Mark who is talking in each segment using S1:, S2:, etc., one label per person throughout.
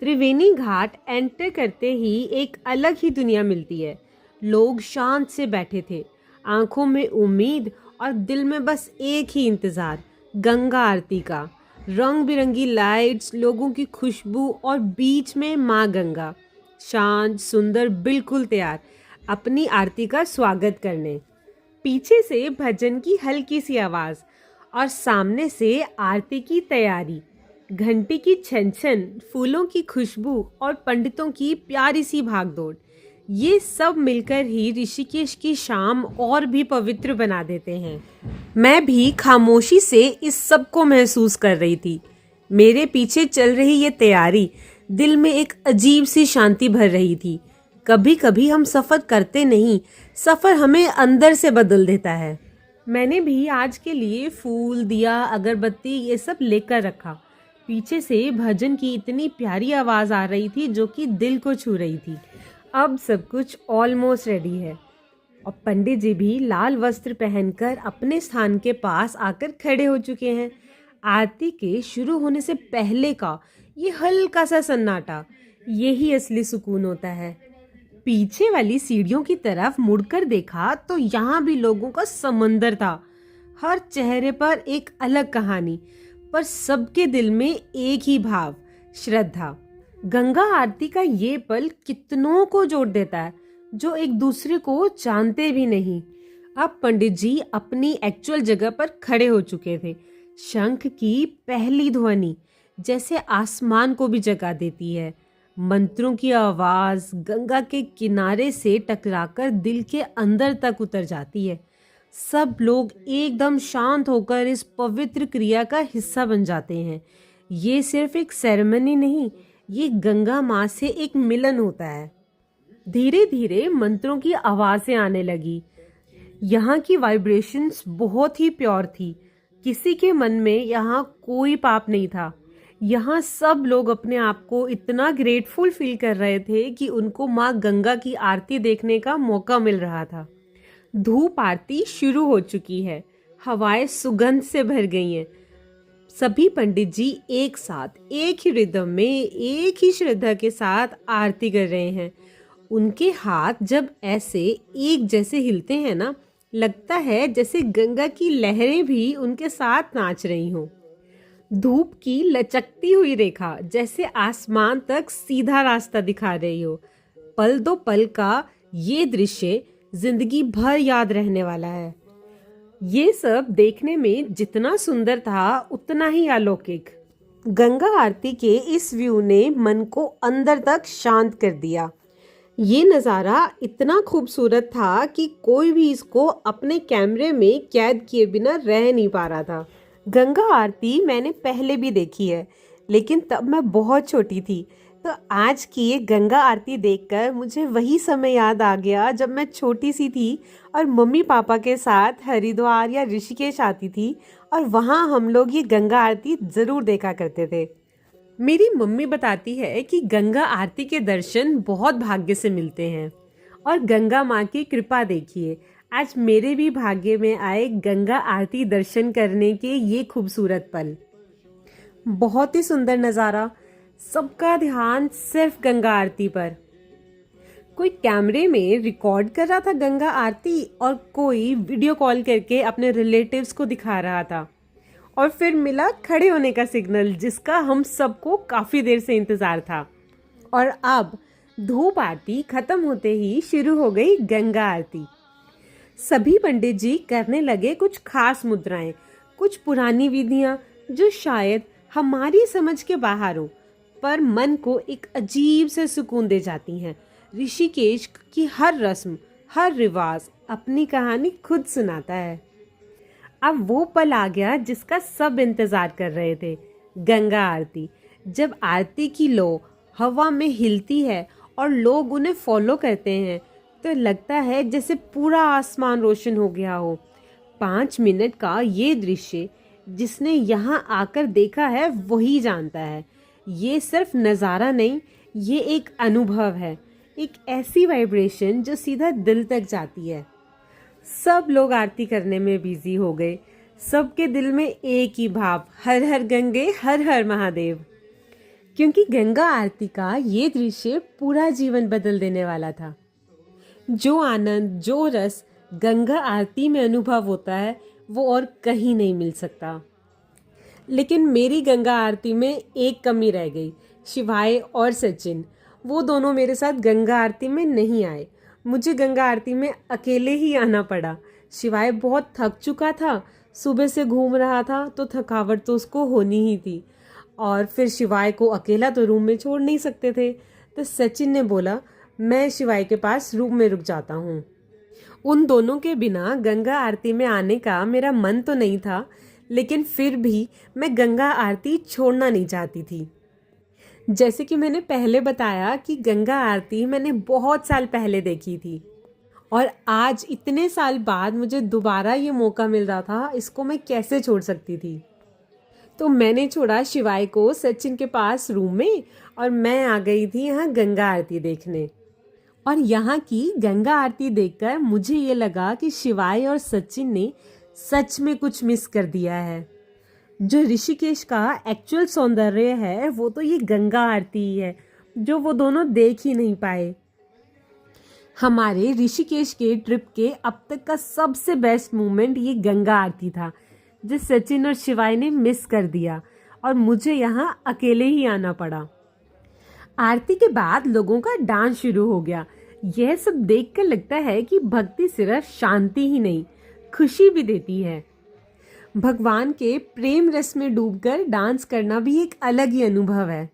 S1: त्रिवेणी घाट enter करते ही एक अलग ही दुनिया मिलती है। लोग शांत से बैठे थे, आंखों में उम्मीद और दिल में बस एक ही इंतज़ार, गंगा आरती का। रंग बिरंगी लाइट्स, लोगों की खुशबू और बीच में माँ गंगा, शांत सुंदर बिल्कुल तैयार अपनी आरती का स्वागत करने। पीछे से भजन की हल्की सी आवाज़ और सामने से आरती की तैयारी, घंटी की छन छन, फूलों की खुशबू और पंडितों की प्यारी सी भागदौड़, ये सब मिलकर ही ऋषिकेश की शाम और भी पवित्र बना देते हैं। मैं भी खामोशी से इस सब को महसूस कर रही थी। मेरे पीछे चल रही ये तैयारी दिल में एक अजीब सी शांति भर रही थी। कभी कभी हम सफ़र करते नहीं, सफ़र हमें अंदर से बदल देता है। मैंने भी आज के लिए फूल, दिया, अगरबत्ती ये सब लेकर रखा। पीछे से भजन की इतनी प्यारी आवाज़ आ रही थी जो कि दिल को छू रही थी। अब सब कुछ ऑलमोस्ट रेडी है और पंडित जी भी लाल वस्त्र पहनकर अपने स्थान के पास आकर खड़े हो चुके हैं। आरती के शुरू होने से पहले का ये हल्का सा सन्नाटा, यही असली सुकून होता है। पीछे वाली सीढ़ियों की तरफ मुड़कर देखा तो यहाँ भी लोगों का समंदर था। हर चेहरे पर एक अलग कहानी, पर सबके दिल में एक ही भाव, श्रद्धा। गंगा आरती का ये पल कितनों को जोड़ देता है जो एक दूसरे को जानते भी नहीं। अब पंडित जी अपनी एक्चुअल जगह पर खड़े हो चुके थे। शंख की पहली ध्वनि जैसे आसमान को भी जगा देती है। मंत्रों की आवाज गंगा के किनारे से टकराकर दिल के अंदर तक उतर जाती है। सब लोग एकदम शांत होकर इस पवित्र क्रिया का हिस्सा बन जाते हैं। ये सिर्फ एक सेरेमनी नहीं, ये गंगा माँ से एक मिलन होता है। धीरे धीरे मंत्रों की आवाज़ें आने लगी। यहाँ की वाइब्रेशंस बहुत ही प्योर थी। किसी के मन में यहाँ कोई पाप नहीं था। यहाँ सब लोग अपने आप को इतना ग्रेटफुल फील कर रहे थे कि उनको माँ गंगा की आरती देखने का मौका मिल रहा था। धूप आरती शुरू हो चुकी है। हवाएं सुगंध से भर गई हैं। सभी पंडित जी एक साथ एक ही रिदम में एक ही श्रद्धा के साथ आरती कर रहे हैं। उनके हाथ जब ऐसे एक जैसे हिलते हैं ना, लगता है जैसे गंगा की लहरें भी उनके साथ नाच रही हों। धूप की लचकती हुई रेखा जैसे आसमान तक सीधा रास्ता दिखा रही हो। पल दो पल का ये दृश्य जिंदगी भर याद रहने वाला है। ये सब देखने में जितना सुंदर था उतना ही अलौकिक। गंगा आरती के इस व्यू ने मन को अंदर तक शांत कर दिया। ये नज़ारा इतना खूबसूरत था कि कोई भी इसको अपने कैमरे में कैद किए बिना रह नहीं पा रहा था। गंगा आरती मैंने पहले भी देखी है, लेकिन तब मैं बहुत छोटी थी। तो आज की ये गंगा आरती देखकर मुझे वही समय याद आ गया जब मैं छोटी सी थी और मम्मी पापा के साथ हरिद्वार या ऋषिकेश आती थी और वहाँ हम लोग ये गंगा आरती ज़रूर देखा करते थे। मेरी मम्मी बताती है कि गंगा आरती के दर्शन बहुत भाग्य से मिलते हैं और गंगा माँ की कृपा देखिए, आज मेरे भी भाग्य में आए गंगा आरती दर्शन करने के ये खूबसूरत पल। बहुत ही सुंदर नज़ारा। सबका ध्यान सिर्फ गंगा आरती पर। कोई कैमरे में रिकॉर्ड कर रहा था गंगा आरती और कोई वीडियो कॉल करके अपने रिलेटिव्स को दिखा रहा था। और फिर मिला खड़े होने का सिग्नल, जिसका हम सबको काफ़ी देर से इंतज़ार था। और अब धूप आरती खत्म होते ही शुरू हो गई गंगा आरती। सभी पंडित जी करने लगे कुछ खास मुद्राएं, कुछ पुरानी विधियां जो शायद हमारी समझ के बाहर हो, पर मन को एक अजीब से सुकून दे जाती हैं। ऋषिकेश की हर रस्म, हर रिवाज अपनी कहानी खुद सुनाता है। अब वो पल आ गया जिसका सब इंतजार कर रहे थे, गंगा आरती। जब आरती की लो हवा में हिलती है और लोग उन्हें फॉलो करते हैं तो लगता है जैसे पूरा आसमान रोशन हो गया हो। 5 मिनट का ये दृश्य जिसने यहाँ आकर देखा है वही जानता है। ये सिर्फ नज़ारा नहीं, ये एक अनुभव है, एक ऐसी वाइब्रेशन जो सीधा दिल तक जाती है। सब लोग आरती करने में बिजी हो गए। सबके दिल में एक ही भाव, हर हर गंगे हर हर महादेव। क्योंकि गंगा आरती का ये दृश्य पूरा जीवन बदल देने वाला था। जो आनंद, जो रस गंगा आरती में अनुभव होता है वो और कहीं नहीं मिल सकता। लेकिन मेरी गंगा आरती में एक कमी रह गई, शिवाय और सचिन। वो दोनों मेरे साथ गंगा आरती में नहीं आए। मुझे गंगा आरती में अकेले ही आना पड़ा। शिवाय बहुत थक चुका था, सुबह से घूम रहा था तो थकावट तो उसको होनी ही थी, और फिर शिवाय को अकेला तो रूम में छोड़ नहीं सकते थे। तो सचिन ने बोला मैं शिवाय के पास रूम में रुक जाता हूँ। उन दोनों के बिना गंगा आरती में आने का मेरा मन तो नहीं था, लेकिन फिर भी मैं गंगा आरती छोड़ना नहीं चाहती थी। जैसे कि मैंने पहले बताया कि गंगा आरती मैंने बहुत साल पहले देखी थी, और आज इतने साल बाद मुझे दोबारा ये मौका मिल रहा था, इसको मैं कैसे छोड़ सकती थी। तो मैंने छोड़ा शिवाय को सचिन के पास रूम में, और मैं आ गई थी यहाँ गंगा आरती देखने। और यहाँ की गंगा आरती देखकर मुझे ये लगा कि शिवाय और सचिन ने सच में कुछ मिस कर दिया है। जो ऋषिकेश का एक्चुअल सौंदर्य है वो तो ये गंगा आरती ही है, जो वो दोनों देख ही नहीं पाए। हमारे ऋषिकेश के ट्रिप के अब तक का सबसे बेस्ट मोमेंट ये गंगा आरती था, जो सचिन और शिवाय ने मिस कर दिया और मुझे यहाँ अकेले ही आना पड़ा। आरती के बाद लोगों का डांस शुरू हो गया। यह सब देखकर लगता है कि भक्ति सिर्फ शांति ही नहीं, खुशी भी देती है। भगवान के प्रेम रस में डूबकर डांस करना भी एक अलग ही अनुभव है।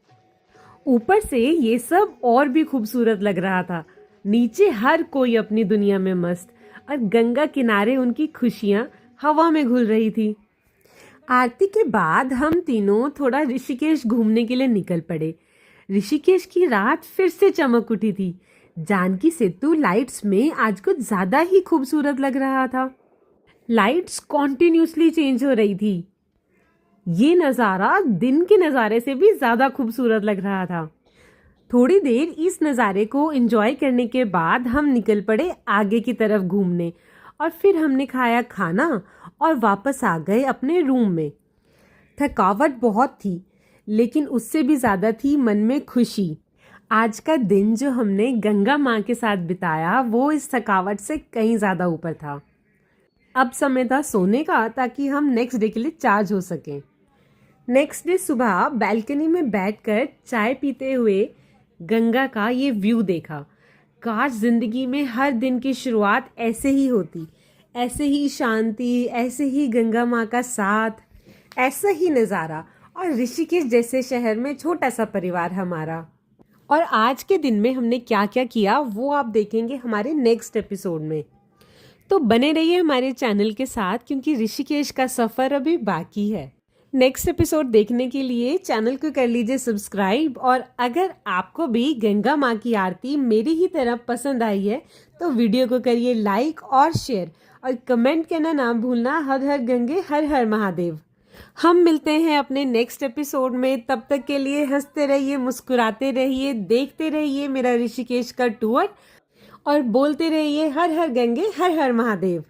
S1: ऊपर से ये सब और भी खूबसूरत लग रहा था। नीचे हर कोई अपनी दुनिया में मस्त, और गंगा किनारे उनकी खुशियां हवा में घुल रही थी। आरती के बाद हम तीनों थोड़ा ऋषिकेश घूमने के लिए निकल पड़े। ऋषिकेश की रात फिर से चमक उठी थी। जानकी सेतु लाइट्स में आज कुछ ज्यादा ही खूबसूरत लग रहा था। लाइट्स कॉन्टिन्यूसली चेंज हो रही थी। ये नज़ारा दिन के नज़ारे से भी ज़्यादा खूबसूरत लग रहा था। थोड़ी देर इस नज़ारे को एंजॉय करने के बाद हम निकल पड़े आगे की तरफ घूमने, और फिर हमने खाया खाना और वापस आ गए अपने रूम में। थकावट बहुत थी, लेकिन उससे भी ज़्यादा थी मन में खुशी। आज का दिन जो हमने गंगा माँ के साथ बिताया वो इस थकावट से कहीं ज़्यादा ऊपर था। अब समय था सोने का, ताकि हम नेक्स्ट डे के लिए चार्ज हो सकें। नेक्स्ट डे सुबह बैल्कनी में बैठकर चाय पीते हुए गंगा का ये व्यू देखा। काश जिंदगी में हर दिन की शुरुआत ऐसे ही होती, ऐसे ही शांति, ऐसे ही गंगा माँ का साथ, ऐसा ही नज़ारा, और ऋषिकेश जैसे शहर में छोटा सा परिवार हमारा। और आज के दिन में हमने क्या क्या किया वो आप देखेंगे हमारे नेक्स्ट एपिसोड में। तो बने रहिए हमारे चैनल के साथ, क्योंकि ऋषिकेश का सफ़र अभी बाकी है। नेक्स्ट एपिसोड देखने के लिए चैनल को कर लीजिए सब्सक्राइब, और अगर आपको भी गंगा माँ की आरती मेरी ही तरह पसंद आई है तो वीडियो को करिए लाइक और शेयर, और कमेंट करना ना भूलना। हर हर गंगे हर हर महादेव। हम मिलते हैं अपने नेक्स्ट एपिसोड में। तब तक के लिए हंसते रहिए, मुस्कुराते रहिए, देखते रहिए मेरा ऋषिकेश का टूर, और बोलते रहिए हर हर गंगे हर हर महादेव।